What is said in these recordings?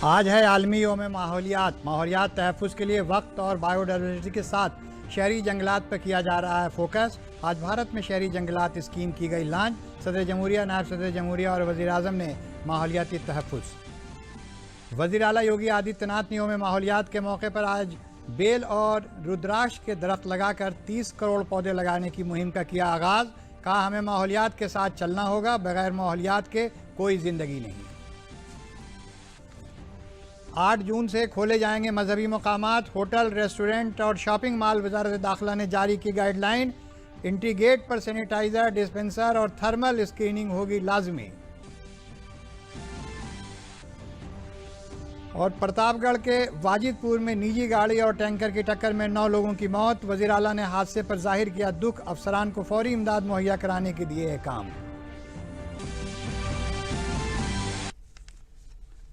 आज है आलमी योम माहौलियात। माहौलियात तहफ़्फ़ुज़ के लिए वक्त और बायोडाइवर्सिटी के साथ शहरी जंगलात पर किया जा रहा है फोकस। आज भारत में शहरी जंगलात स्कीम की गई लॉन्च। सदर जमहूरिया, नायब सदर जमहूरिया और वज़ीर आज़म ने माहौलियाती तहफ़्फ़ुज़। वज़ीर आला योगी आदित्यनाथ ने योम माहौलियात के मौके पर आज बेल और रुद्राक्ष के दरख्त लगाकर 30 करोड़ पौधे लगाने की मुहिम का किया आगाज़। कहा, हमें माहौलियात के साथ चलना होगा, बगैर माहौलियात के कोई ज़िंदगी नहीं। 8 जून से खोले जाएंगे मजहबी मकामात, होटल, रेस्टोरेंट और शॉपिंग मॉल। वजारत दाखिला ने जारी की गाइडलाइन। एंट्री गेट पर सैनिटाइजर, डिस्पेंसर और थर्मल स्क्रीनिंग होगी लाजमी। और प्रतापगढ़ के वाजिदपुर में निजी गाड़ी और टैंकर की टक्कर में 9 लोगों की मौत। वज़ीर आला ने हादसे पर जाहिर किया दुख, अफसरान को फौरी इमदाद मुहैया कराने के दिए काम।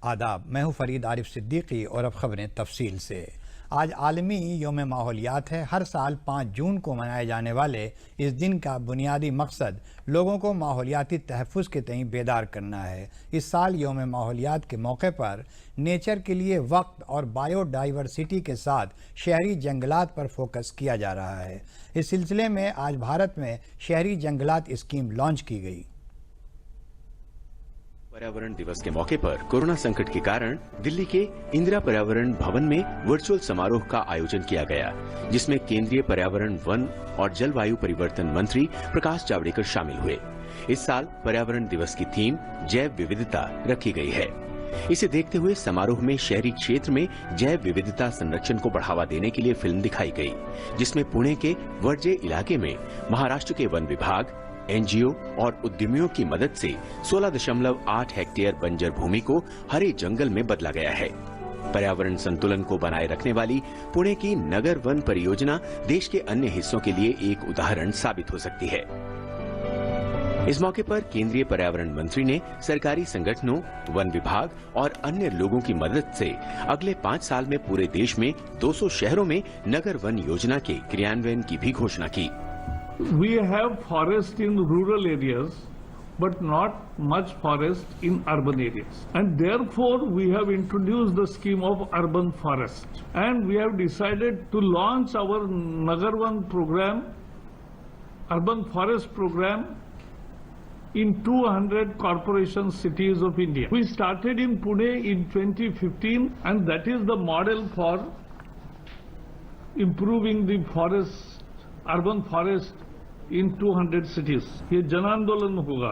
आदाब, मैं हूँ फरीद आरिफ सिद्दीकी और अब खबरें तफसील से। आज आलमी योम माहौलियात है। हर साल 5 जून को मनाए जाने वाले इस दिन का बुनियादी मकसद लोगों को माहौलियाती तहफ़्फ़ुज़ के तईं बेदार करना है। इस साल योम माहौलियात के मौके पर नेचर के लिए वक्त और बायोडाइवर्सिटी के साथ शहरी जंगलात पर फोकस किया जा रहा है। इस सिलसिले में आज भारत में शहरी जंगलात स्कीम लॉन्च की गई। पर्यावरण दिवस के मौके पर कोरोना संकट के कारण दिल्ली के इंदिरा पर्यावरण भवन में वर्चुअल समारोह का आयोजन किया गया, जिसमें केंद्रीय पर्यावरण, वन और जलवायु परिवर्तन मंत्री प्रकाश जावड़ेकर शामिल हुए। इस साल पर्यावरण दिवस की थीम जैव विविधता रखी गई है। इसे देखते हुए समारोह में शहरी क्षेत्र में जैव विविधता संरक्षण को बढ़ावा देने के लिए फिल्म दिखाई गई, जिसमें पुणे के वर्जे इलाके में महाराष्ट्र के वन विभाग, एनजीओ और उद्यमियों की मदद से 16.8 हेक्टेयर बंजर भूमि को हरे जंगल में बदला गया है। पर्यावरण संतुलन को बनाए रखने वाली पुणे की नगर वन परियोजना देश के अन्य हिस्सों के लिए एक उदाहरण साबित हो सकती है। इस मौके पर केंद्रीय पर्यावरण मंत्री ने सरकारी संगठनों, वन विभाग और अन्य लोगों की मदद से अगले 5 साल में पूरे देश में 200 शहरों में नगर वन योजना के क्रियान्वयन की भी घोषणा की। We have forest in rural areas, but not much forest in urban areas. And therefore, we have introduced the scheme of urban forest. And we have decided to launch our Nagarvan program, urban forest program, in 200 corporation cities of India. We started in Pune in 2015, and that is the model for improving the forest, urban forest in 200 cities। ये जन आंदोलन होगा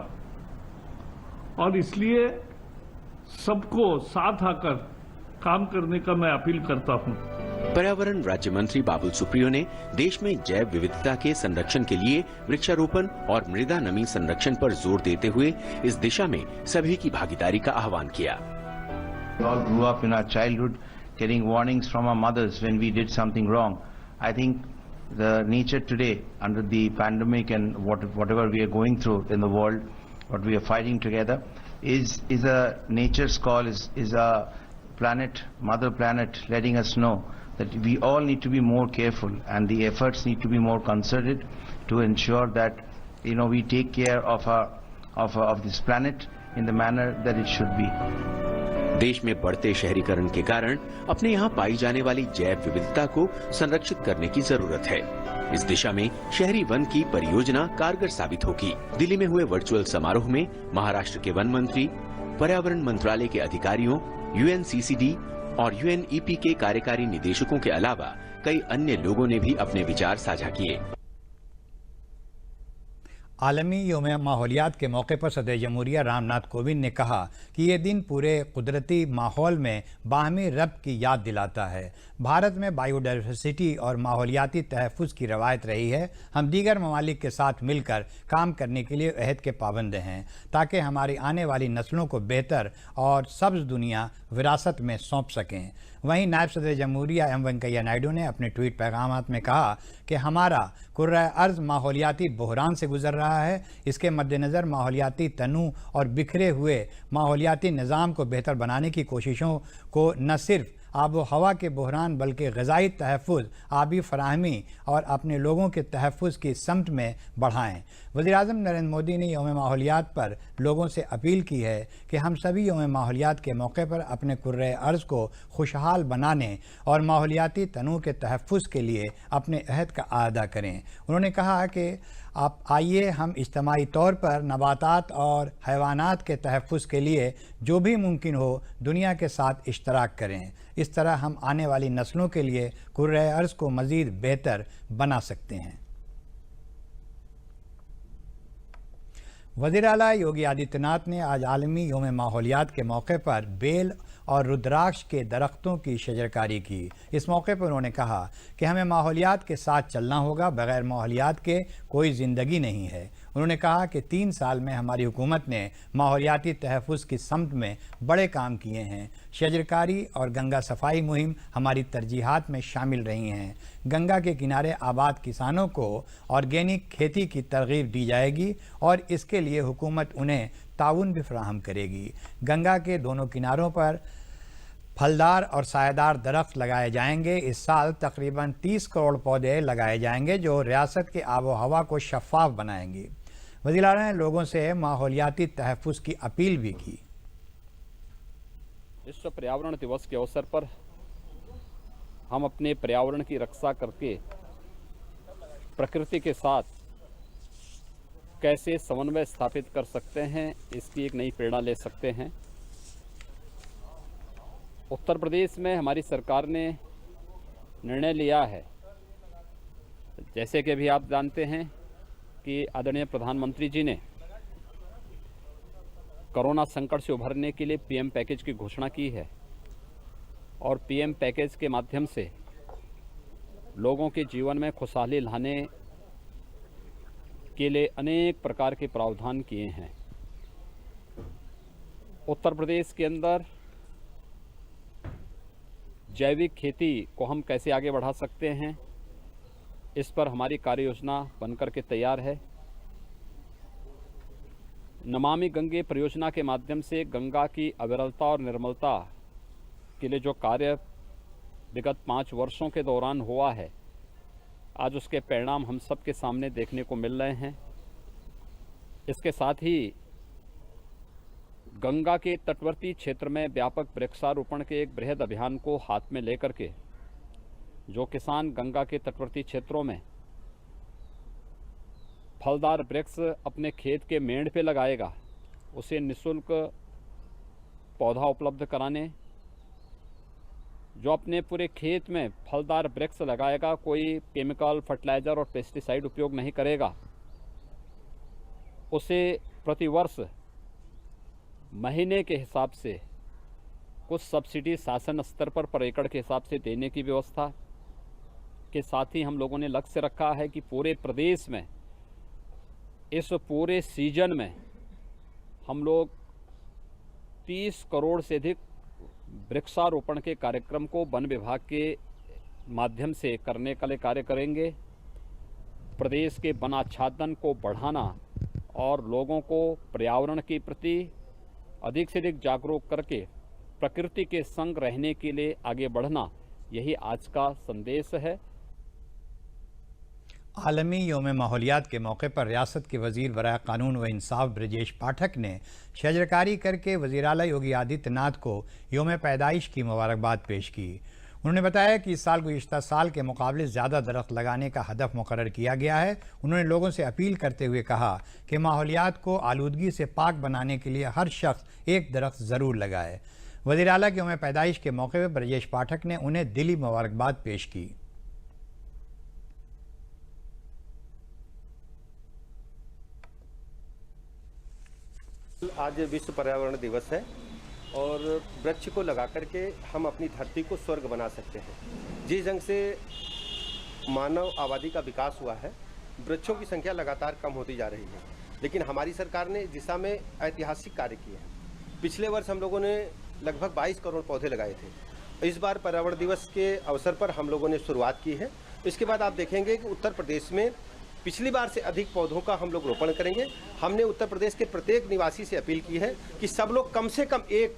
और इसलिए सबको साथ आकर काम करने का मैं अपील करता हूं। पर्यावरण राज्य मंत्री बाबुल सुप्रियो ने देश में जैव विविधता के संरक्षण के लिए वृक्षारोपण और मृदा नमी संरक्षण पर जोर देते हुए इस दिशा में सभी की भागीदारी का आह्वान किया। We all grew up in our childhood getting warnings from our mothers when we did something wrong. I think the nature today, under the pandemic and whatever we are going through in the world, what we are fighting together, is a nature's call, is a planet, mother planet, letting us know that we all need to be more careful and the efforts need to be more concerted to ensure that we take care of this planet in the manner that it should be. देश में बढ़ते शहरीकरण के कारण अपने यहाँ पाई जाने वाली जैव विविधता को संरक्षित करने की जरूरत है। इस दिशा में शहरी वन की परियोजना कारगर साबित होगी। दिल्ली में हुए वर्चुअल समारोह में महाराष्ट्र के वन मंत्री, पर्यावरण मंत्रालय के अधिकारियों, यूएनसीसीडी और यूएनईपी के कार्यकारी निदेशकों के अलावा कई अन्य लोगों ने भी अपने विचार साझा किए। आलमी योम माहौलियात के मौके पर सदर जमहूरिया रामनाथ कोविंद ने कहा कि ये दिन पूरे कुदरती माहौल में बाहमी रब्त की याद दिलाता है। भारत में बायोडाइवर्सिटी और माहौलियाती तहफ़्फ़ुज़ की रवायत रही है। हम दीगर ममालिक के साथ मिलकर काम करने के लिए अहद के पाबंद हैं, ताकि हमारी आने वाली नस्लों को बेहतर और सब्ज़ दुनिया विरासत में सौंप सकें। वहीं नायब सदर जमहूरिया एम वेंकैया नायडू ने अपने ट्वीट पैगामात में कहा कि हमारा कुर्रा अर्ज़ माहौलियाती बहरान से गुजर रहा है। इसके मद्देनज़र माहौलियाती तनू और बिखरे हुए माहौलियाती निज़ाम को बेहतर बनाने की कोशिशों को न सिर्फ आबो हवा के बहरान बल्कि ग़िज़ाई तहफ़्फ़ुज़, आबी फ़राहमी और अपने लोगों के तहफ़्फ़ुज़ की समत में बढ़ाएँ। वज़ीर-ए-आज़म नरेंद्र मोदी ने यौम माहौलियात पर लोगों से अपील की है कि हम सभी यौम माहौलियात के मौके पर अपने कुर्रे अर्ज़ को खुशहाल बनाने और माहौलियाती तनूዕ के तहफ़्फ़ुज़ के लिए अपने अहद का अदा करें। उन्होंने कहा कि आप आइए हम इज्तिमाई तौर पर नबातात और हैवानात के तहफ़्फ़ुज़ के लिए जो भी मुमकिन हो दुनिया के साथ इश्तराक करें। इस तरह हम आने वाली नस्लों के लिए कुर्रे अर्ज़ को मज़ीद बेहतर बना सकते हैं। वज़ीर आला योगी आदित्यनाथ ने आज आलमी यौम माहौलियात के मौके पर बेल और रुद्राक्ष के दरख्तों की शजरकारी की। इस मौके पर उन्होंने कहा कि हमें माहौलियात के साथ चलना होगा, बग़ैर माहौलियात के कोई ज़िंदगी नहीं है। उन्होंने कहा कि 3 साल में हमारी हुकूमत ने माहौलियाती तहफ़्फ़ुज़ की समत में बड़े काम किए हैं। शजरकारी और गंगा सफाई मुहिम हमारी तरजीहात में शामिल रही हैं। गंगा के किनारे आबाद किसानों को ऑर्गेनिक खेती की तरगीब दी जाएगी और इसके लिए हुकूमत उन्हें ताउन भी फराहम करेगी। गंगा के दोनों किनारों पर फलदार और सायेदार दरख्त लगाए जाएंगे। इस साल तकरीबन 30 करोड़ पौधे लगाए जाएंगे जो रियासत के आबो हवा को शफ़ाफ बनाएंगे। वज़ीर आला ने लोगों से माहौलियाती तहफ़्फ़ुज़ की अपील भी की। विश्व पर्यावरण दिवस के अवसर पर हम अपने पर्यावरण की रक्षा करके प्रकृति के साथ कैसे समन्वय स्थापित कर सकते हैं, इसकी एक नई प्रेरणा ले सकते हैं। उत्तर प्रदेश में हमारी सरकार ने निर्णय लिया है, जैसे कि अभी आप जानते हैं कि आदरणीय प्रधानमंत्री जी ने कोरोना संकट से उभरने के लिए पीएम पैकेज की घोषणा की है और पीएम पैकेज के माध्यम से लोगों के जीवन में खुशहाली लाने के लिए अनेक प्रकार के प्रावधान किए हैं। उत्तर प्रदेश के अंदर जैविक खेती को हम कैसे आगे बढ़ा सकते हैं, इस पर हमारी कार्य योजना बनकर के तैयार है। नमामि गंगे परियोजना के माध्यम से गंगा की अविरलता और निर्मलता के लिए जो कार्य विगत 5 वर्षों के दौरान हुआ है, आज उसके परिणाम हम सबके सामने देखने को मिल रहे हैं। इसके साथ ही गंगा के तटवर्ती क्षेत्र में व्यापक वृक्षारोपण के एक बृहद अभियान को हाथ में लेकर के जो किसान गंगा के तटवर्ती क्षेत्रों में फलदार वृक्ष अपने खेत के मेड़ पे लगाएगा, उसे निःशुल्क पौधा उपलब्ध कराने, जो अपने पूरे खेत में फलदार वृक्ष लगाएगा, कोई केमिकल फर्टिलाइज़र और पेस्टिसाइड उपयोग नहीं करेगा, उसे प्रतिवर्ष महीने के हिसाब से कुछ सब्सिडी शासन स्तर पर एकड़ के हिसाब से देने की व्यवस्था के साथ ही हम लोगों ने लक्ष्य रखा है कि पूरे प्रदेश में इस पूरे सीजन में हम लोग 30 करोड़ से अधिक वृक्षारोपण के कार्यक्रम को वन विभाग के माध्यम से करने के लिए कार्य करेंगे। प्रदेश के वन आच्छादन को बढ़ाना और लोगों को पर्यावरण के प्रति अधिक से अधिक जागरूक करके प्रकृति के संग रहने के लिए आगे बढ़ना, यही आज का संदेश है। आलमी यौम माहौलियात के मौके पर रियासत के वज़ीर बराए कानून व इंसाफ ब्रजेश पाठक ने शजरकारी करके वज़ीर आला योगी आदित्यनाथ को यौम पैदाइश की मुबारकबाद पेश की। उन्होंने बताया कि इस साल गुज़िश्ता साल के मुकाबले ज़्यादा दरख्त लगाने का हदफ मुकर्रर किया गया है। उन्होंने लोगों से अपील करते हुए कहा कि माहौलियात को आलूदगी से पाक बनाने के लिए हर शख्स एक दरख्त ज़रूर लगाए। वज़ीर आला के यौम पैदाइश के मौके पर ब्रजेश पाठक ने उन्हें दिली मुबारकबाद पेश की। आज विश्व पर्यावरण दिवस है और वृक्ष को लगा करके हम अपनी धरती को स्वर्ग बना सकते हैं। जिस ढंग से मानव आबादी का विकास हुआ है, वृक्षों की संख्या लगातार कम होती जा रही है, लेकिन हमारी सरकार ने इस दिशा में ऐतिहासिक कार्य किए हैं। पिछले वर्ष हम लोगों ने लगभग 22 करोड़ पौधे लगाए थे। इस बार पर्यावरण दिवस के अवसर पर हम लोगों ने शुरुआत की है। इसके बाद आप देखेंगे कि उत्तर प्रदेश में पिछली बार से अधिक पौधों का हम लोग रोपण करेंगे। हमने उत्तर प्रदेश के प्रत्येक निवासी से अपील की है कि सब लोग कम से कम एक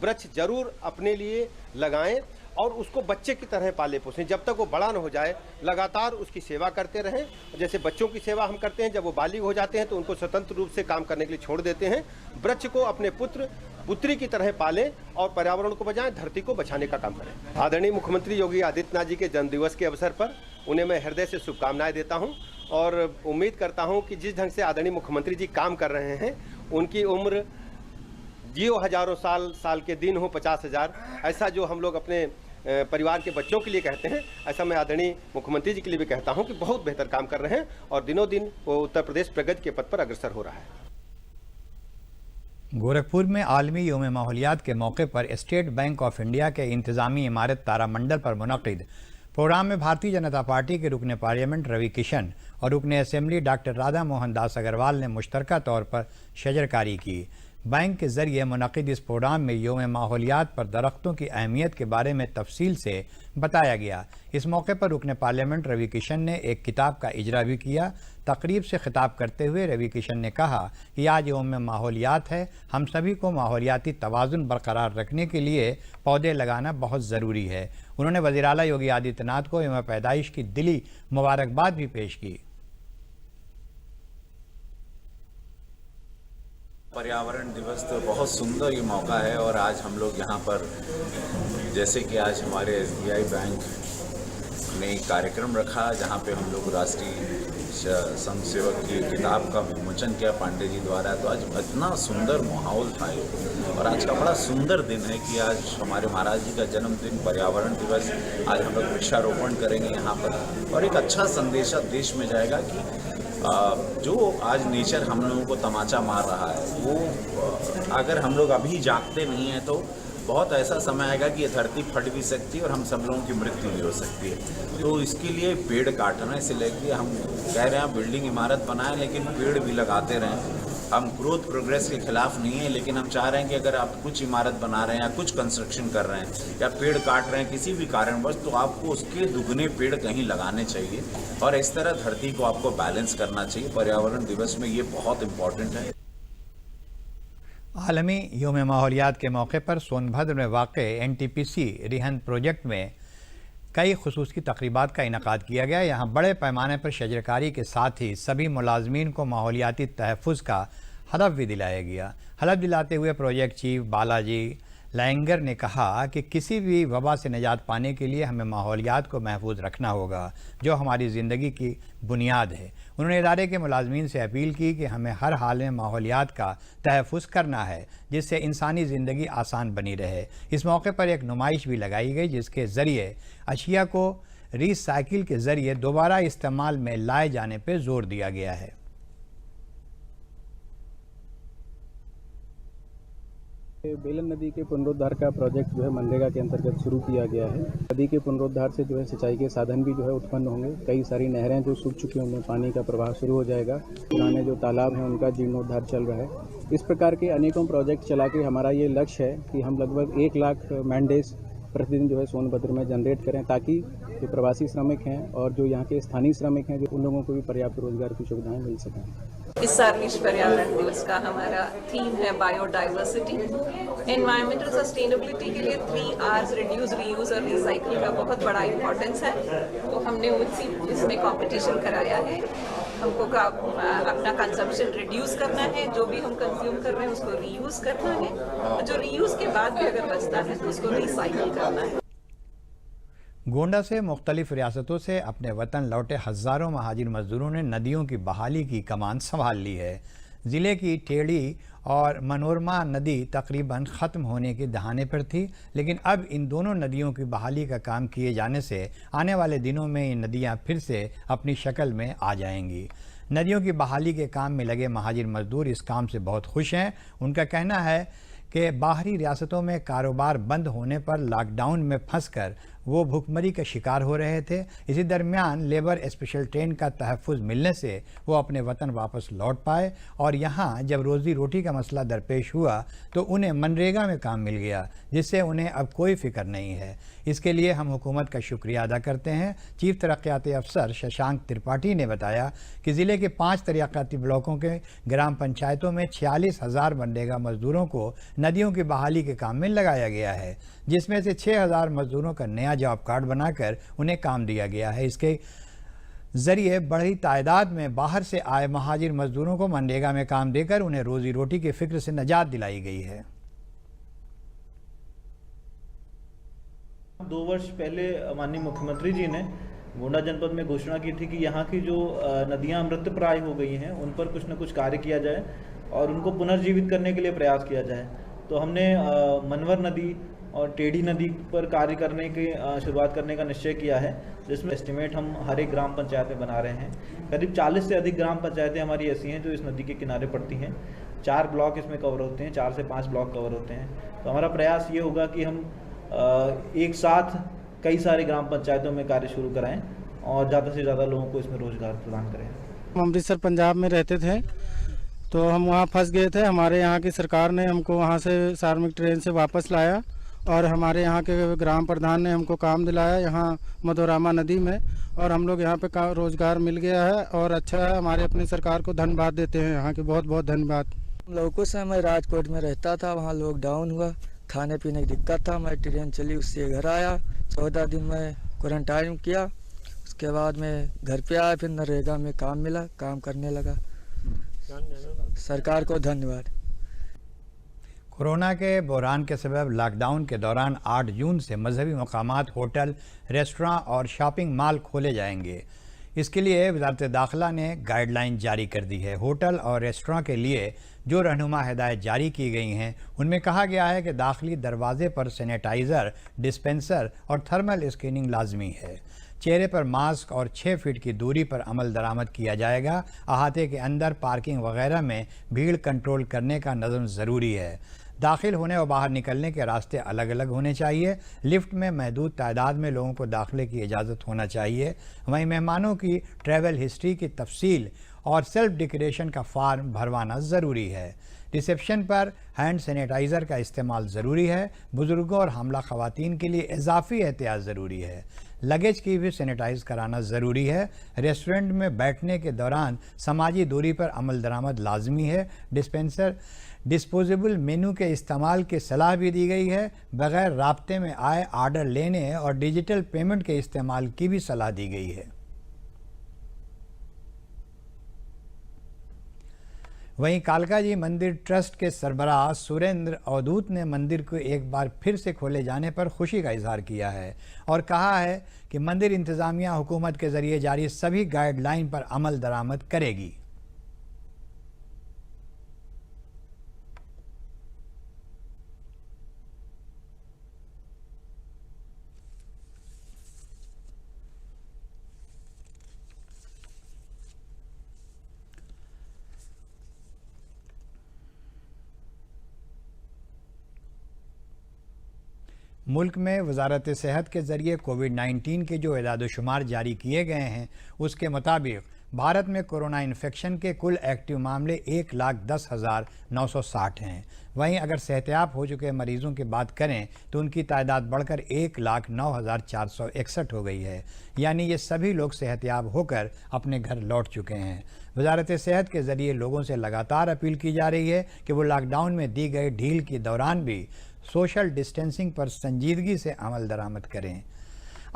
वृक्ष जरूर अपने लिए लगाएं और उसको बच्चे की तरह पाले पोसें, जब तक वो बड़ा न हो जाए लगातार उसकी सेवा करते रहें। जैसे बच्चों की सेवा हम करते हैं, जब वो बालिग हो जाते हैं तो उनको स्वतंत्र रूप से काम करने के लिए छोड़ देते हैं। वृक्ष को अपने पुत्र पुत्री की तरह पालें और पर्यावरण को बचाएं, धरती को बचाने का काम करें। आदरणीय मुख्यमंत्री योगी आदित्यनाथ जी के जन्मदिवस के अवसर पर उन्हें मैं हृदय से शुभकामनाएं देता हूं और उम्मीद करता हूं कि जिस ढंग से आदरणीय मुख्यमंत्री जी काम कर रहे हैं, उनकी उम्र जियो हजारों साल के दिन हो 50,000, ऐसा जो हम लोग अपने परिवार के बच्चों के लिए कहते हैं, ऐसा मैं आदरणीय मुख्यमंत्री जी के लिए भी कहता हूं कि बहुत बेहतर काम कर रहे हैं और दिनों दिन वो उत्तर प्रदेश प्रगति के पथ पर अग्रसर हो रहा है। गोरखपुर में आलमी योम माहौलियात के मौके पर स्टेट बैंक ऑफ इंडिया के इंतजामी इमारत तारामंडल पर मुनक़िद प्रोग्राम में भारतीय जनता पार्टी के रुकने पार्लियामेंट रवि किशन और रुकने असेंबली डॉक्टर राधा मोहन दास अग्रवाल ने मुश्तरका तौर पर शजरकारी की। बैंक के जरिए मुनक़िद इस प्रोग्राम में योम माहौलियात पर दरख्तों की अहमियत के बारे में तफसील से बताया गया। इस मौके पर रुकने पार्लियामेंट रवि किशन ने एक किताब का इजरा भी किया। तकरीब से खिताब करते हुए रवि किशन ने कहा कि आज योम माहौलियात है, हम सभी को माहौलियाती तवाज़ुन बरकरार रखने के लिए पौधे लगाना बहुत ज़रूरी है। उन्होंने वज़ीर आला योगी आदित्यनाथ को योम पैदाइश की दिली मुबारकबाद भी पेश की। पर्यावरण दिवस तो बहुत सुंदर ये मौका है और आज हम लोग यहाँ पर जैसे कि आज हमारे SBI बैंक ने एक कार्यक्रम रखा जहाँ पे हम लोग राष्ट्रीय संघ सेवक की किताब का विमोचन किया पांडे जी द्वारा। तो आज इतना सुंदर माहौल था ये और आज का बड़ा सुंदर दिन है कि आज हमारे महाराज जी का जन्मदिन पर्यावरण दिवस, आज हम लोग वृक्षारोपण करेंगे यहाँ पर और एक अच्छा संदेशा देश में जाएगा कि जो आज नेचर हम लोगों को तमाचा मार रहा है वो अगर हम लोग अभी जागते नहीं हैं तो बहुत ऐसा समय आएगा कि ये धरती फट भी सकती है और हम सब लोगों की मृत्यु भी हो सकती है। तो इसके लिए पेड़ काटने से लेकर हम कह रहे हैं बिल्डिंग इमारत बनाएं लेकिन पेड़ भी लगाते रहें। हम ग्रोथ प्रोग्रेस के खिलाफ नहीं है, लेकिन हम चाह रहे हैं कि अगर आप कुछ इमारत बना रहे हैं या कुछ कंस्ट्रक्शन कर रहे हैं या पेड़ काट रहे हैं किसी भी कारणवश, तो आपको उसके दुगने पेड़ कहीं लगाने चाहिए और इस तरह धरती को आपको बैलेंस करना चाहिए। पर्यावरण दिवस में ये बहुत इम्पोर्टेंट है। आलमी योम माहौलियात के मौके पर सोनभद्र में वाक़े NTPC रिहंद प्रोजेक्ट में कई खुसूसी तक़रीबात का इनक़ाद किया गया। यहाँ बड़े पैमाने पर शजरकारी के साथ ही सभी मुलाजमीन को माहौलियाती तहफ़्फ़ुज़ का हलफ़ भी दिलाया गया। हलफ़ दिलाते हुए प्रोजेक्ट चीफ बालाजी लैंगर ने कहा कि किसी भी वबा से निजात पाने के लिए हमें माहौलियात को महफूज रखना होगा, जो हमारी ज़िंदगी की बुनियाद है। उन्होंने इदारे के मुलाजमीन से अपील की कि हमें हर हाल में माहौलियात का तहफ़्फ़ुज़ करना है, जिससे इंसानी ज़िंदगी आसान बनी रहे। इस मौके पर एक नुमाइश भी लगाई गई, जिसके ज़रिए अशिया को रीसाइकिल के ज़रिए दोबारा इस्तेमाल में लाए जाने पर जोर दिया गया है। बेलन नदी के पुनरुद्धार का प्रोजेक्ट जो है मनरेगा के अंतर्गत शुरू किया गया है। नदी के पुनरुद्धार से जो है सिंचाई के साधन भी जो है उत्पन्न होंगे। कई सारी नहरें जो सूख चुकी हैं उनमें पानी का प्रवाह शुरू हो जाएगा। पुराने जो तालाब हैं उनका जीर्णोद्धार चल रहा है। इस प्रकार के अनेकों प्रोजेक्ट चला के हमारा ये लक्ष्य है कि हम लगभग 1 लाख मैंडेज प्रतिदिन जो है सोनभद्र में जनरेट करें, ताकि जो प्रवासी श्रमिक हैं और जो यहाँ के स्थानीय श्रमिक हैं, जो उन लोगों को भी पर्याप्त रोजगार की सुविधाएं मिल सकें। इस साल विश्व पर्यावरण दिवस का हमारा थीम है बायोडाइवर्सिटी। एनवायरमेंटल सस्टेनेबिलिटी के लिए 3 R's रिड्यूस, रीयूज और रिसाइकिल का बहुत बड़ा इंपॉर्टेंस है। तो हमने इसमें कंपटीशन कराया है। हमको अपना कंजम्पशन रिड्यूस करना है, जो भी हम कंज्यूम कर रहे हैं उसको रीयूज करना है, और जो रीयूज के बाद भी अगर बचता है तो उसको रिसाइकिल करना है। गोंडा से मुख्तलिफ रियासतों से अपने वतन लौटे हज़ारों महाजिर मजदूरों ने नदियों की बहाली की कमान संभाल ली है। ज़िले की टेढ़ी और मनोरमा नदी तकरीबन ख़त्म होने के दहाने पर थी, लेकिन अब इन दोनों नदियों की बहाली का काम किए जाने से आने वाले दिनों में ये नदियां फिर से अपनी शक्ल में आ जाएंगी। नदियों की बहाली के काम में लगे महाजिर मजदूर इस काम से बहुत खुश हैं। उनका कहना है कि बाहरी रियासतों में कारोबार बंद होने पर लॉकडाउन में फंसकर वो भूखमरी का शिकार हो रहे थे। इसी दरमियान लेबर स्पेशल ट्रेन का तहफ़्फ़ुज़ मिलने से वो अपने वतन वापस लौट पाए और यहाँ जब रोज़ी रोटी का मसला दरपेश हुआ तो उन्हें मनरेगा में काम मिल गया, जिससे उन्हें अब कोई फ़िक्र नहीं है। इसके लिए हम हुकूमत का शुक्रिया अदा करते हैं। चीफ तरक्याती अफसर शशांक त्रिपाठी ने बताया कि ज़िले के 5 तरक्याती ब्लॉकों के ग्राम पंचायतों में 46,000 मनरेगा मजदूरों को नदियों की बहाली के काम में लगाया गया है, जिसमें से 6,000 मजदूरों का नया जॉब कार्ड बनाकर उन्हें काम दिया गया है। इसके ज़रिए बड़ी तादाद में बाहर से आए महाजिर मजदूरों को मनरेगा में काम देकर उन्हें रोज़ी रोटी की फ़िक्र से निजात दिलाई गई है। 2 वर्ष पहले माननीय मुख्यमंत्री जी ने गोंडा जनपद में घोषणा की थी कि यहाँ की जो नदियाँ मृतप्राय हो गई हैं उन पर कुछ न कुछ कार्य किया जाए और उनको पुनर्जीवित करने के लिए प्रयास किया जाए। तो हमने मनवर नदी और टेढ़ी नदी पर कार्य करने की शुरुआत करने का निश्चय किया है, जिसमें एस्टिमेट हम हर एक ग्राम पंचायत में बना रहे हैं। करीब 40 से अधिक ग्राम पंचायतें हमारी ऐसी हैं जो इस नदी के किनारे पड़ती हैं। 4 ब्लॉक इसमें कवर होते हैं, 4 से 5 ब्लॉक कवर होते हैं। तो हमारा प्रयास ये होगा कि हम एक साथ कई सारे ग्राम पंचायतों में कार्य शुरू कराएं और ज़्यादा से ज़्यादा लोगों को इसमें रोजगार प्रदान करें। हम अमृतसर पंजाब में रहते थे तो हम वहाँ फंस गए थे। हमारे यहाँ की सरकार ने हमको वहाँ से श्रमिक ट्रेन से वापस लाया और हमारे यहाँ के ग्राम प्रधान ने हमको काम दिलाया यहाँ मधुरामा नदी में, और हम लोग यहाँ पे रोजगार मिल गया है और अच्छा है। हमारे अपनी सरकार को धन्यवाद देते हैं, यहाँ के बहुत बहुत धन्यवाद। लोगों से मैं राजकोट में रहता था, वहाँ लॉकडाउन हुआ, खाने पीने की दिक्कत था। मैं ट्रेन चली, उससे घर आया, 14 दिन में क्वारंटाइन किया। उसके बाद मैं घर पे आया, फिर नरेगा में काम मिला, काम करने लगा। सरकार को धन्यवाद। कोरोना के बहरान के सबब लॉकडाउन के दौरान 8 जून से मजहबी मकामात, होटल, रेस्टोरां और शॉपिंग मॉल खोले जाएंगे। इसके लिए वज़ारत दाखिला ने गाइडलाइन जारी कर दी है। होटल और रेस्टोरां के लिए जो रहनुमा हिदायत जारी की गई हैं उनमें कहा गया है कि दाखिली दरवाजे पर सैनिटाइज़र, डिस्पेंसर और थर्मल स्क्रीनिंग लाजमी है। चेहरे पर मास्क और 6 फीट की दूरी पर अमल दरामद किया जाएगा। अहाते के अंदर पार्किंग वगैरह में भीड़ कंट्रोल करने का नज़म ज़रूरी है। दाखिल होने और बाहर निकलने के रास्ते अलग अलग होने चाहिए। लिफ्ट में महदूद तादाद में लोगों को दाखिले की इजाज़त होना चाहिए। वहीं मेहमानों की ट्रैवल हिस्ट्री की तफसील और सेल्फ डिक्लेरेशन का फार्म भरवाना ज़रूरी है। रिसेप्शन पर हैंड सैनिटाइज़र का इस्तेमाल ज़रूरी है। बुज़ुर्गों और हमला ख़वातीन के लिए इजाफ़ी एहतियात ज़रूरी है। लगेज की भी सैनिटाइज़ कराना ज़रूरी है। रेस्टोरेंट में बैठने के दौरान समाजी दूरी पर अमल दरामद लाजमी है। डिस्पोजेबल मेनू के इस्तेमाल की सलाह भी दी गई है। बग़ैर राब्ते में आए आर्डर लेने और डिजिटल पेमेंट के इस्तेमाल की भी सलाह दी गई है। वहीं कालकाजी मंदिर ट्रस्ट के सरबराह सुरेंद्र अवधूत ने मंदिर को एक बार फिर से खोले जाने पर खुशी का इजहार किया है और कहा है कि मंदिर इंतज़ामिया हुकूमत के ज़रिए जारी सभी गाइडलाइन पर अमल दरामद करेगी। मुल्क में वजारत सेहत के ज़रिए कोविड-19 के जो इदाद-ओ-शुमार जारी किए गए हैं उसके मुताबिक भारत में कोरोना इन्फेक्शन के कुल एक्टिव मामले 1,10,960 हैं। वहीं अगर सेहतयाब हो चुके मरीज़ों की बात करें तो उनकी तादाद बढ़कर 1,09,461 हो गई है। यानी ये सभी लोग सेहतयाब होकर अपने घर लौट चुके हैं। वजारत सेहत के ज़रिए लोगों से लगातार अपील की जा रही है कि वो लॉकडाउन में दी गई ढील के दौरान भी सोशल डिस्टेंसिंग पर संजीदगी से अमल दरामद करें।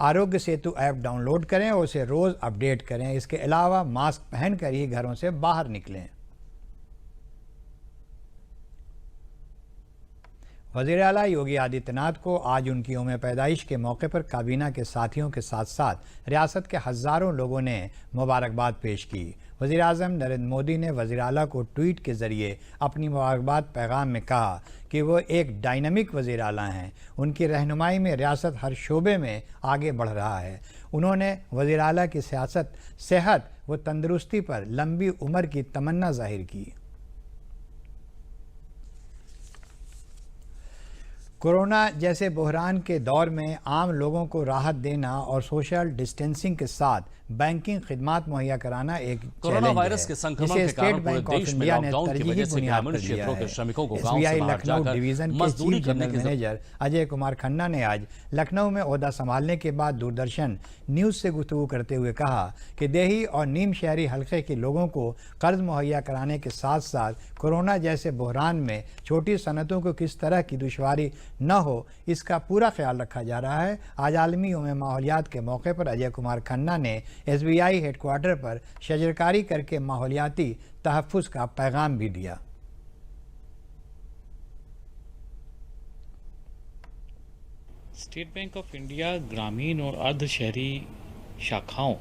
आरोग्य सेतु ऐप डाउनलोड करें और उसे रोज़ अपडेट करें। इसके अलावा मास्क पहनकर ही घरों से बाहर निकलें। वज़ीर आला योगी आदित्यनाथ को आज उनकी यौम पैदाइश के मौके पर काबीना के साथियों के साथ साथ रियासत के हज़ारों लोगों ने मुबारकबाद पेश की। वज़ीर आज़म नरेंद्र मोदी ने वज़ीर आला को ट्वीट के ज़रिए अपनी मुबारकबाद पैगाम में कहा कि वो एक डायनामिक वज़ीर आला हैं। उनकी रहनुमाई में रियासत हर शोबे में आगे बढ़ रहा है। उन्होंने वज़ीर आला की सियासत, सेहत व तंदुरुस्ती पर लंबी उम्र की तमन्ना जाहिर की। कोरोना जैसे बहरान के दौर में आम लोगों को राहत देना और सोशल डिस्टेंसिंग के साथ बैंकिंग खिदमात मुहैया कराना एक कोरोना वायरस के संक्रमण के कारण पूरे देश में लॉकडाउन की वजह से ग्रामीण क्षेत्रों के श्रमिकों को गांव से बाहर जाकर डिवीजन के chief general manager Ajay Kumar Khanna ने आज लखनऊ में ओहदा संभालने के बाद दूरदर्शन न्यूज से गुफ्तगू करते हुए कहा कि देही और नीम शहरी हल्के के लोगों को कर्ज मुहैया कराने के साथ साथ कोरोना जैसे बहरान में छोटी सनतों को किस तरह की दुश्वारी न हो इसका पूरा ख्याल रखा जा रहा है। आज आलमी यौम माहौलियात के मौके पर अजय कुमार खन्ना ने SBI हेडक्वार्टर पर शजरकारी करके माहौलियाती तहफ़्फ़ुज़ का पैगाम भी दिया। स्टेट बैंक ऑफ इंडिया ग्रामीण और अर्ध शहरी शाखाओं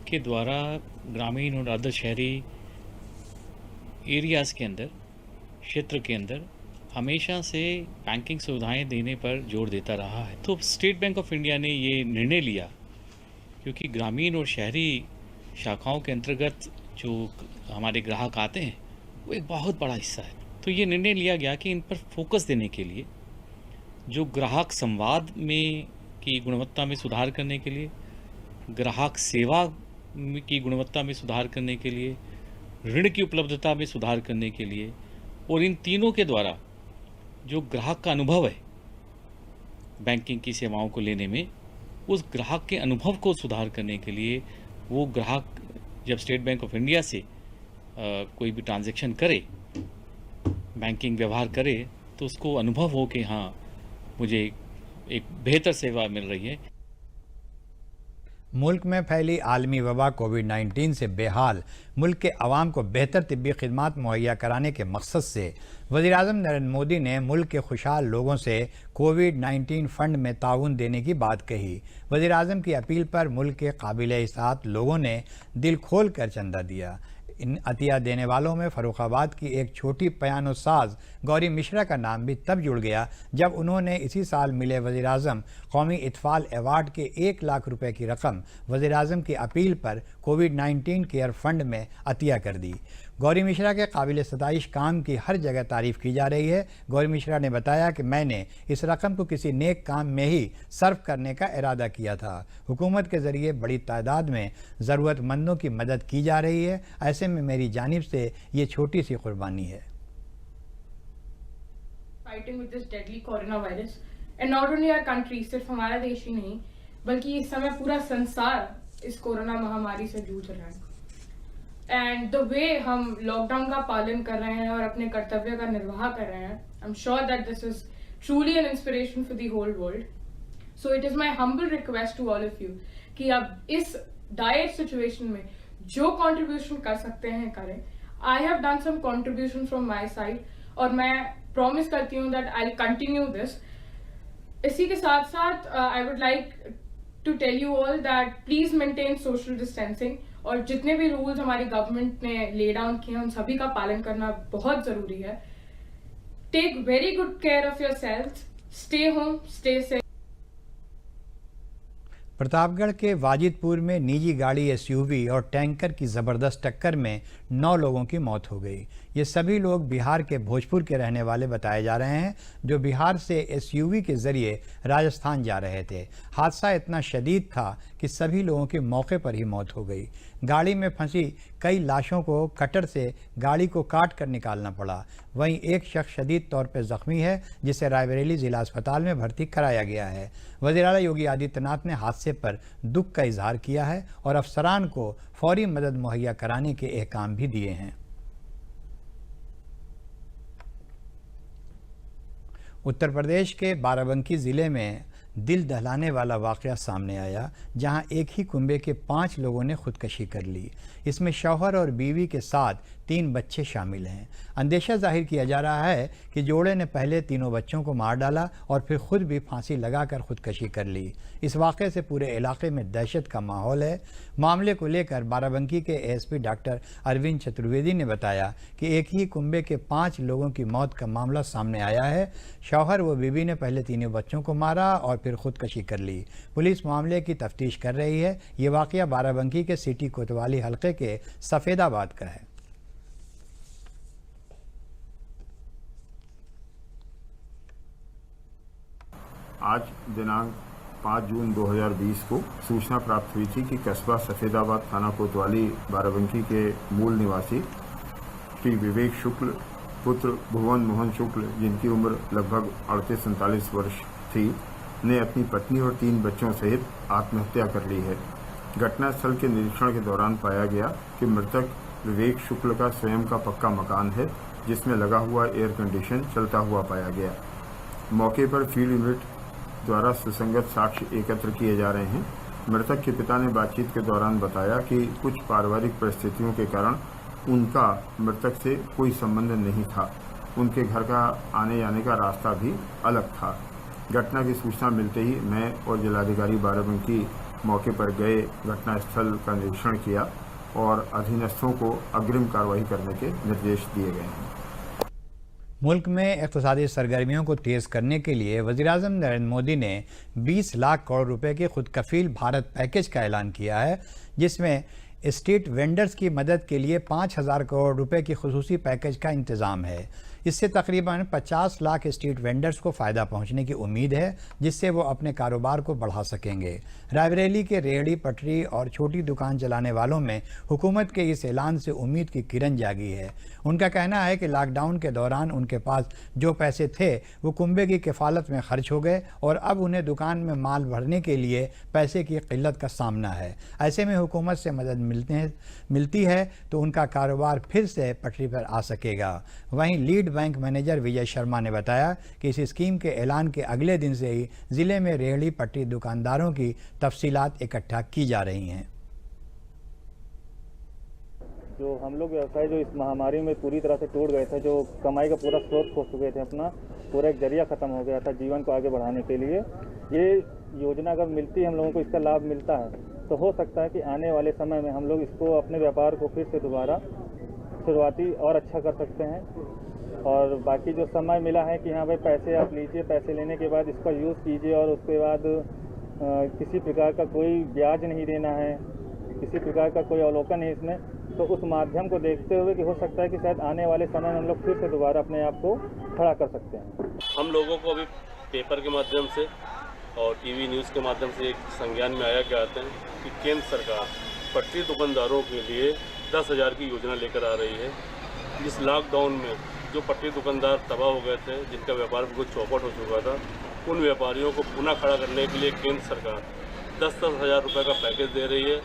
के द्वारा ग्रामीण और अर्ध शहरी एरियाज़ के अंदर, क्षेत्र के अंदर हमेशा से बैंकिंग सुविधाएं देने पर जोर देता रहा है। तो स्टेट बैंक ऑफ इंडिया ने ये निर्णय लिया, क्योंकि ग्रामीण और शहरी शाखाओं के अंतर्गत जो हमारे ग्राहक आते हैं वो एक बहुत बड़ा हिस्सा है। तो ये निर्णय लिया गया कि इन पर फोकस देने के लिए, जो ग्राहक संवाद में की गुणवत्ता में सुधार करने के लिए, ग्राहक सेवा की गुणवत्ता में सुधार करने के लिए, ऋण की उपलब्धता में सुधार करने के लिए, और इन तीनों के द्वारा जो ग्राहक का अनुभव है बैंकिंग की सेवाओं को लेने में, उस ग्राहक के अनुभव को सुधार करने के लिए वो ग्राहक जब स्टेट बैंक ऑफ इंडिया से कोई भी ट्रांजैक्शन करे, बैंकिंग व्यवहार करे, तो उसको अनुभव हो कि हाँ मुझे एक बेहतर सेवा मिल रही है। मुल्क में फैली आलमी वबा कोविड-19 से बेहाल मुल्क के अवाम को बेहतर तिब्बी खिदमात मुहैया कराने के मकसद से वज़ीर-ए-आज़म नरेंद्र मोदी ने मुल्क के खुशहाल लोगों से कोविड-19 फंड में ताउन देने की बात कही। वज़ीर-ए-आज़म की अपील पर मुल्क के काबिल-ए-इत्ताअत लोगों ने दिल खोल कर चंदा दिया। इन अतिया देने वालों में फर्रुखाबाद की एक छोटी पियानो साज गौरी मिश्रा का नाम भी तब जुड़ गया जब उन्होंने इसी साल मिले वज़ीर-ए-आज़म कौमी इत्फाल अवार्ड के 1 लाख रुपए की रकम वज़ीर-ए-आज़म की अपील पर कोविड-19 केयर फंड में अतिया कर दी। गौरी मिश्रा के काबिल सताइश काम की हर जगह तारीफ़ की जा रही है। गौरी मिश्रा ने बताया कि मैंने इस रकम को किसी नेक काम में ही सर्व करने का इरादा किया था। हुकूमत के ज़रिए बड़ी तादाद में ज़रूरतमंदों की मदद की जा रही है। ऐसे में मेरी जानिब से ये छोटी सी कुर्बानी है। Fighting with this deadly corona virus and not only our country, सिर्फ हमारा देश ही नहीं बल्कि इस समय पूरा संसार इस कोरोना महामारी से जूझ रहा है। एंड द वे हम लॉकडाउन का पालन कर रहे हैं और अपने कर्तव्य का निर्वाह कर रहे हैं, I am sure that this is truly an inspiration for the whole world. So it is my humble request to all of you कि अब इस डायट सिचुएशन में जो कंट्रीब्यूशन कर सकते हैं करें। I have done some contribution from my side और मैं प्रॉमिस करती हूँ that I will continue this. इसी के साथ साथ I would like to tell you all that please maintain social distancing और जितने भी रूल्स हमारी गवर्नमेंट ने ले डाउन किए हैं उन सभी का पालन करना बहुत जरूरी है। Take very good care of yourself, stay home, stay safe. Pratapgarh के वाजिदपुर में निजी गाड़ी SUV और टैंकर की ज़बरदस्त टक्कर में 9 लोगों की मौत हो गई। ये सभी लोग बिहार के भोजपुर के रहने वाले बताए जा रहे हैं, जो बिहार से SUV के ज़रिए राजस्थान जा रहे थे। हादसा इतना शदीद था कि सभी लोगों की मौके पर ही मौत हो गई। गाड़ी में फंसी कई लाशों को कटर से गाड़ी को काट कर निकालना पड़ा। वहीं एक शख्स शदीद तौर पर ज़ख्मी है, जिसे रायबरेली ज़िला अस्पताल में भर्ती कराया गया है। वज़ीर आला योगी आदित्यनाथ ने हादसे पर दुख का इजहार किया है और अफसरान को फौरी मदद मुहैया कराने के अहकाम भी दिए हैं। उत्तर प्रदेश के बाराबंकी ज़िले में दिल दहलाने वाला वाक़या सामने आया, जहां एक ही कुंबे के 5 लोगों ने खुदकशी कर ली। इसमें शौहर और बीवी के साथ 3 बच्चे शामिल हैं। अंदेशा जाहिर किया जा रहा है कि जोड़े ने पहले तीनों बच्चों को मार डाला और फिर खुद भी फांसी लगाकर खुदकशी कर ली। इस वाक़े से पूरे इलाके में दहशत का माहौल है। मामले को लेकर बाराबंकी के ASP डॉक्टर अरविंद चतुर्वेदी ने बताया कि एक ही कुंबे के 5 लोगों की मौत का मामला सामने आया है। शौहर व बीवी ने पहले तीनों बच्चों को मारा और फिर खुदकशी कर ली। पुलिस मामले की तफ्तीश कर रही है। ये वाक़या बाराबंकी के सिटी कोतवाली हल्के के सफ़ेदाबाद का है। आज दिनांक 5 जून 2020 को सूचना प्राप्त हुई थी कि कस्बा सफेदाबाद थाना कोतवाली बाराबंकी के मूल निवासी श्री विवेक शुक्ल पुत्र भुवन मोहन शुक्ल, जिनकी उम्र लगभग 38-39 वर्ष थी, ने अपनी पत्नी और 3 बच्चों सहित आत्महत्या कर ली है। घटनास्थल के निरीक्षण के दौरान पाया गया कि मृतक विवेक शुक्ल का स्वयं का पक्का मकान है, जिसमें लगा हुआ एयर कंडीशन चलता हुआ पाया गया। मौके पर फील्ड यूनिट द्वारा सुसंगत साक्ष्य एकत्र किए जा रहे हैं। मृतक के पिता ने बातचीत के दौरान बताया कि कुछ पारिवारिक परिस्थितियों के कारण उनका मृतक से कोई संबंध नहीं था। उनके घर का आने जाने का रास्ता भी अलग था। घटना की सूचना मिलते ही मैं और जिलाधिकारी बाराबंकी मौके पर गए, घटनास्थल का निरीक्षण किया और अधीनस्थों को अग्रिम कार्रवाई करने के निर्देश दिए गए हैं। मुल्क में इक़्तिसादी सरगर्मियों को तेज़ करने के लिए वज़ीर-ए-आज़म नरेंद्र मोदी ने 20 लाख करोड़ रुपए के खुद कफ़ील भारत पैकेज का ऐलान किया है, जिसमें स्ट्रीट वेंडर्स की मदद के लिए 5,000 करोड़ रुपए की खुसूसी पैकेज का इंतज़ाम है। इससे तकरीबन 50 लाख स्ट्रीट वेंडर्स को फ़ायदा पहुंचने की उम्मीद है, जिससे वो अपने कारोबार को बढ़ा सकेंगे। रायबरेली के रेहड़ी पटरी और छोटी दुकान चलाने वालों में हुकूमत के इस ऐलान से उम्मीद की किरण जागी है। उनका कहना है कि लॉकडाउन के दौरान उनके पास जो पैसे थे वो कुंबे की किफ़ालत में खर्च हो गए और अब उन्हें दुकान में माल भरने के लिए पैसे की किल्लत का सामना है। ऐसे में हुकूमत से मदद मिलती है तो उनका कारोबार फिर से पटरी पर आ सकेगा। वहीं lead bank manager Vijay Sharma ने बताया कि इस स्कीम के ऐलान के अगले दिन से ही ज़िले में रेहड़ी पटरी दुकानदारों की तफसीलात इकट्ठा की जा रही हैं। जो हम लोग व्यवसाय जो इस महामारी में पूरी तरह से टूट गए थे, जो कमाई का पूरा स्रोत खो चुके थे, अपना पूरा एक जरिया ख़त्म हो गया था जीवन को आगे बढ़ाने के लिए, ये योजना अगर मिलती है, हम लोगों को इसका लाभ मिलता है, तो हो सकता है कि आने वाले समय में हम लोग इसको अपने व्यापार को फिर से दोबारा शुरुआती और अच्छा कर सकते हैं। और बाकी जो समय मिला है कि हाँ भाई पैसे आप लीजिए, पैसे लेने के बाद इसका यूज़ कीजिए और उसके बाद किसी प्रकार का कोई ब्याज नहीं देना है, किसी प्रकार का कोई अवलोकन नहीं इसमें, तो उस माध्यम को देखते हुए कि हो सकता है कि शायद आने वाले समय में हम लोग फिर से दोबारा अपने आप को खड़ा कर सकते हैं। हम लोगों को अभी पेपर के माध्यम से और टीवी न्यूज़ के माध्यम से एक संज्ञान में आया क्या आते हैं कि केंद्र सरकार पटरी दुकानदारों के लिए 10,000 की योजना लेकर आ रही है। इस लॉकडाउन में जो पटरी दुकानदार तबाह हो गए थे, जिनका व्यापार बिल्कुल चौपट हो चुका था, उन व्यापारियों को पुनः खड़ा करने के लिए केंद्र सरकार 10-10 हज़ार रुपये का पैकेज दे रही है।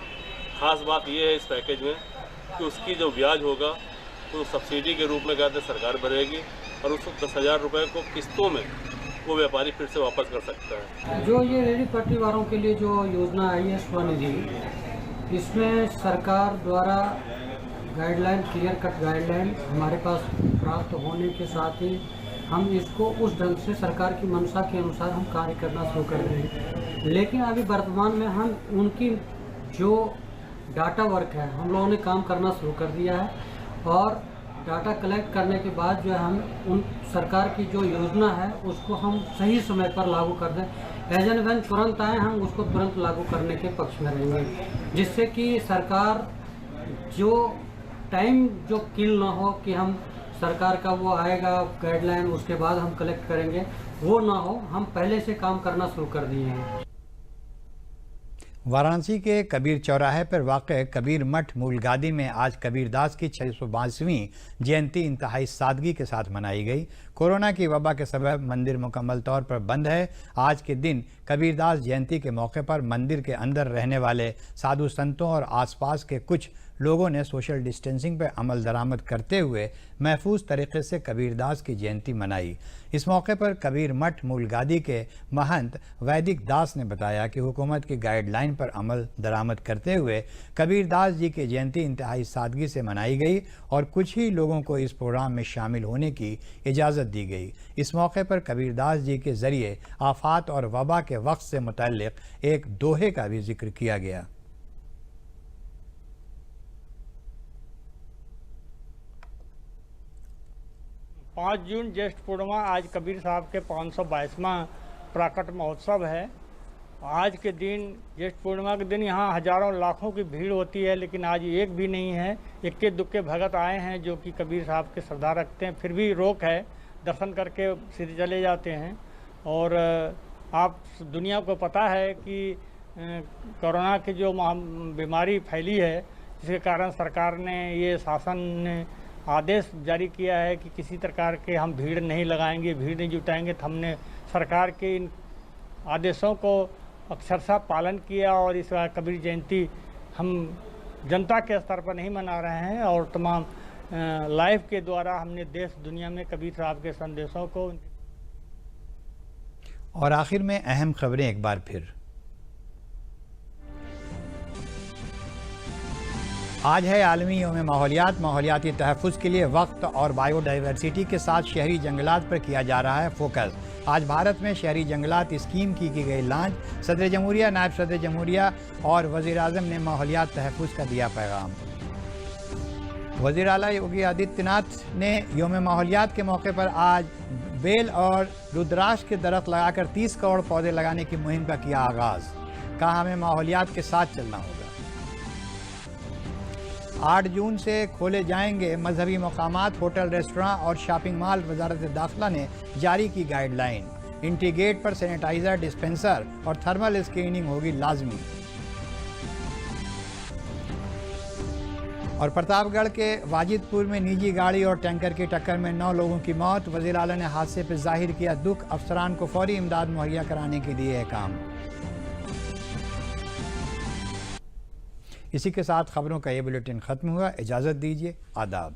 ख़ास बात यह है इस पैकेज में कि उसकी जो ब्याज होगा तो सब्सिडी के रूप में कहते सरकार भरेगी और उस 10,000 रुपये को किस्तों में वो व्यापारी फिर से वापस कर सकता है। जो ये रेहड़ी पटरी वालों के लिए जो योजना आई है स्वनिधि, इसमें सरकार द्वारा गाइडलाइन, क्लियर कट गाइडलाइन हमारे पास प्राप्त होने के साथ ही हम इसको उस ढंग से सरकार की मंशा के अनुसार हम कार्य करना शुरू कर रहे हैं। लेकिन अभी वर्तमान में हम उनकी जो डाटा वर्क है, हम लोगों ने काम करना शुरू कर दिया है और डाटा कलेक्ट करने के बाद जो है हम उन सरकार की जो योजना है उसको हम सही समय पर लागू कर दें। एज एंड व्हेन तुरंत आए, हम उसको तुरंत लागू करने के पक्ष में रहेंगे, जिससे कि सरकार जो टाइम जो किल ना हो कि हम सरकार का वो आएगा गाइडलाइन उसके बाद हम कलेक्ट करेंगे, वो ना हो। हम पहले से काम करना शुरू कर दिए हैं। वाराणसी के कबीर चौराहे पर वाक़ कबीर मठ मूलगादी में आज कबीरदास की 622वीं जयंती इंतहाई सादगी के साथ मनाई गई। कोरोना की वबा के सबब मंदिर मुकम्मल तौर पर बंद है। आज के दिन कबीरदास जयंती के मौके पर मंदिर के अंदर रहने वाले साधु संतों और आसपास के कुछ लोगों ने सोशल डिस्टेंसिंग पर अमल दरामद करते हुए महफूज तरीके से कबीरदास की जयंती मनाई। इस मौके पर कबीर मठ मूलगादी के महंत वैदिक दास ने बताया कि हुकूमत की गाइडलाइन पर अमल दरामद करते हुए कबीरदास जी की जयंती इंतहाई सादगी से मनाई गई और कुछ ही लोगों को इस प्रोग्राम में शामिल होने की इजाज़त दी गई। इस मौके पर कबीरदास जी के ज़रिए आफात और वबा के वक्त से मुतल्लिक़ एक दोहे का भी जिक्र किया गया। 5 जून ज्येष्ठ पूर्णिमा आज कबीर साहब के 522वां प्राकट महोत्सव है। आज के दिन ज्येष्ठ पूर्णिमा के दिन यहाँ हजारों लाखों की भीड़ होती है, लेकिन आज एक भी नहीं है। इक्के दुक्के भगत आए हैं जो कि कबीर साहब के श्रद्धा रखते हैं, फिर भी रोक है, दर्शन करके सीधे चले जाते हैं। और आप दुनिया को पता है कि कोरोना की जो बीमारी फैली है, जिसके कारण सरकार ने ये शासन ने आदेश जारी किया है कि किसी प्रकार के हम भीड़ नहीं लगाएंगे, भीड़ नहीं जुटाएंगे। तो हमने सरकार के इन आदेशों को अक्षरशः पालन किया और इस बार कबीर जयंती हम जनता के स्तर पर नहीं मना रहे हैं और तमाम लाइव के द्वारा हमने देश दुनिया में कबीर साहब के संदेशों को। और आखिर में अहम खबरें एक बार फिर। आज है आलमी यौम माहौलियात। माहौलियाती तहफ़्फ़ुज़ के लिए वक्त और बायोडाइवर्सिटी के साथ शहरी जंगलात पर किया जा रहा है फोकस। आज भारत में शहरी जंगलात स्कीम की गई लॉन्च। सदर जमहूरिया, नायब सदर जमहूरिया और वज़ीर आज़म ने माहौलियात तहफ़्फ़ुज़ का दिया पैगाम। वज़ीर आला योगी आदित्यनाथ ने यौम माहौलियात के मौके पर आज बेल और रुद्राक्ष के दरख्त लगाकर 30 करोड़ पौधे लगाने की मुहिम का किया आगाज़। कहा हमें माहौलियात के साथ चलना होगा। 8 जून से खोले जाएंगे मजहबी मकामात, होटल, रेस्टोरां और शॉपिंग मॉल। वजारत दाखिला ने जारी की गाइडलाइन। एंट्री गेट पर सैनिटाइजर, डिस्पेंसर और थर्मल स्क्रीनिंग होगी लाजमी। और प्रतापगढ़ के वाजिदपुर में निजी गाड़ी और टैंकर की टक्कर में 9 लोगों की मौत। वज़ीर आला ने हादसे पर जाहिर किया दुख। अफसरान को फौरी इमदाद मुहैया कराने के दिए काम। इसी के साथ खबरों का ये बुलेटिन ख़त्म हुआ। इजाज़त दीजिए। आदाब।